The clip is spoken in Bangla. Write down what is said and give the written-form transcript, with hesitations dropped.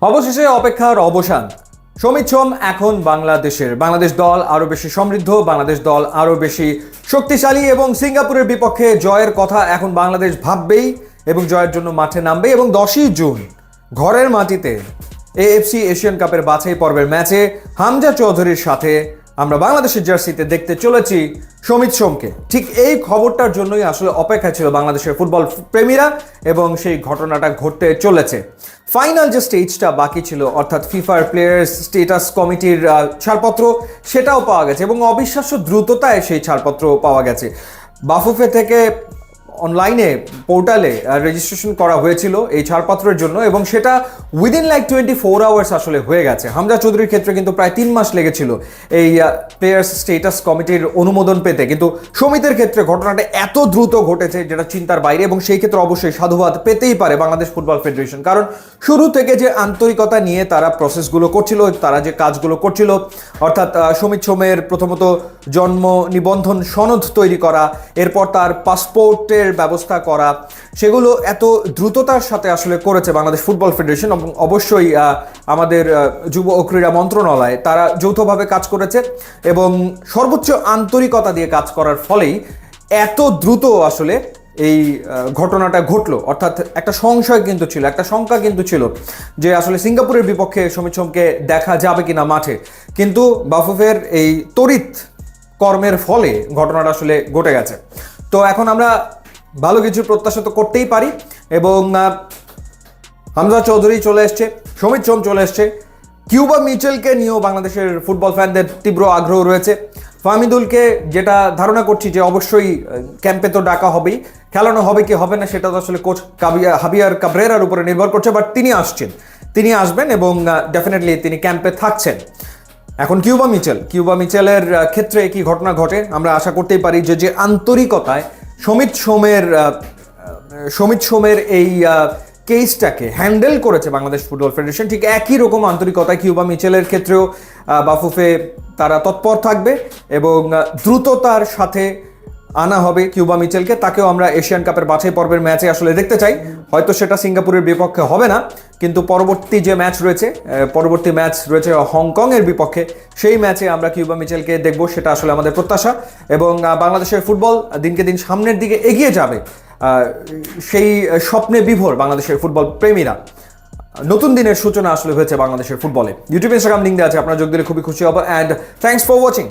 অবশেষে অপেক্ষার অবসান। সমিত সোম এখন বাংলাদেশ দল আরো বেশি সমৃদ্ধ, বাংলাদেশ দল আরো বেশি শক্তিশালী এবং সিঙ্গাপুরের বিপক্ষে জয়ের কথা এখন বাংলাদেশ ভাববেই এবং জয়ের জন্য মাঠে নামবে। এবং 10ই জুন ঘরের মাটিতে এএফসি এশিয়ান কাপের বাছাই পর্বের ম্যাচে হামজা চৌধুরীর সাথে আমরা বাংলাদেশের জার্সিতে দেখতে চলেছি সমিত সোমকে। ঠিক এই খবরটার জন্যই আসলে অপেক্ষা ছিল বাংলাদেশের ফুটবল প্রেমীরা এবং সেই ঘটনাটা ঘটতে চলেছে। ফাইনাল যে স্টেজটা বাকি ছিল, অর্থাৎ ফিফার প্লেয়ার্স স্টেটাস কমিটির ছাড়পত্র, সেটাও পাওয়া গেছে এবং অবিশ্বাস্য দ্রুততায় সেই ছাড়পত্র পাওয়া গেছে। বাফুফে থেকে অনলাইনে পোর্টালে রেজিস্ট্রেশন করা হয়েছিল এই ছাড়পত্রের জন্য এবং সেটা উইদিন 24 আওয়ার্স আসলে হয়ে গেছে। হামজা চৌধুরীর ক্ষেত্রে কিন্তু প্রায় 3 মাস লেগেছিল এই প্লেয়ার্স স্টেটাস কমিটির অনুমোদন পেতে, কিন্তু সমিতের ক্ষেত্রে ঘটনাটা এত দ্রুত ঘটেছে যেটা চিন্তার বাইরে। এবং সেই ক্ষেত্রে অবশ্যই সাধুবাদ পেতেই পারে বাংলাদেশ ফুটবল ফেডারেশন, কারণ শুরু থেকে যে আন্তরিকতা নিয়ে তারা প্রসেসগুলো করছিল, তারা যে কাজগুলো করছিল, অর্থাৎ সমিত সোমের প্রথমত জন্ম নিবন্ধন সনদ তৈরি করা, এরপর তার পাসপোর্টের ব্যবস্থা করা, সেগুলো এত দ্রুততার সাথে আসলে করেছে বাংলাদেশ ফুটবল ফেডারেশন। এবং অবশ্যই আমাদের যুব ও ক্রীড়া মন্ত্রণালয় তারা যৌথভাবে কাজ করেছে এবং সর্বোচ্চ আন্তরিকতা দিয়ে কাজ করার ফলেই এত দ্রুত আসলে এই ঘটনাটা ঘটলো। অর্থাৎ একটা সংশয় কিন্তু ছিল, একটা শঙ্কা কিন্তু ছিল যে আসলে সিঙ্গাপুরের বিপক্ষে সমিত সোমকে দেখা যাবে কিনা মাঠে, কিন্তু বাফুফের এই তড়িৎ কর্মের ফলে ঘটনাটা আসলে ঘটে গেছে। তো এখন আমরা ভালো কিছু প্রত্যাশা তো করতেই পারি এবং হামজা চৌধুরী চলে এসছে, সমিত সোম চলে এসছে, কিউবা মিচেলকে নিয়েও বাংলাদেশের ফুটবল ফ্যানদের তীব্র আগ্রহ রয়েছে। ফাহমিদুলকে যেটা ধারণা করছি যে অবশ্যই ক্যাম্পে তো ডাকা হবেই, খেলানো হবে কি হবে না সেটা তো আসলে কোচ হাবিয়ার কাবরেরার উপরে নির্ভর করছে, বাট তিনি আসবেন এবং ডেফিনেটলি তিনি ক্যাম্পে থাকছেন। এখন কিউবা মিচেলের ক্ষেত্রে কি ঘটনা ঘটে, আমরা আশা করতেই পারি যে আন্তরিকতায় সমিত সোমের এই কেসটাকে হ্যান্ডেল করেছে বাংলাদেশ ফুটবল ফেডারেশন, ঠিক একই রকম আন্তরিকতায় কিউবা মিচেলের ক্ষেত্রেও বাফুফে তারা তৎপর থাকবে এবং দ্রুততার সাথে আনা হবে কিউবা মিচেলকে। তাকেও আমরা এশিয়ান কাপের বাছাই পর্বের ম্যাচে আসলে দেখতে চাই। হয়তো সেটা সিঙ্গাপুরের বিপক্ষে হবে না, কিন্তু পরবর্তী ম্যাচ রয়েছে হংকংয়ের বিপক্ষে, সেই ম্যাচে আমরা কিউবা মিচেলকে দেখব, সেটা আসলে আমাদের প্রত্যাশা। এবং বাংলাদেশের ফুটবল দিনকে দিন সামনের দিকে এগিয়ে যাবে, সেই স্বপ্নে বিভোর বাংলাদেশের ফুটবল প্রেমীরা। নতুন দিনের সূচনা আসলে হয়েছে বাংলাদেশের ফুটবলে। ইউটিউব ইনস্টাগ্রাম লিঙ্ক দেওয়া আছে, আপনারা যোগ দিলে খুবই খুশি হব। And thanks for watching.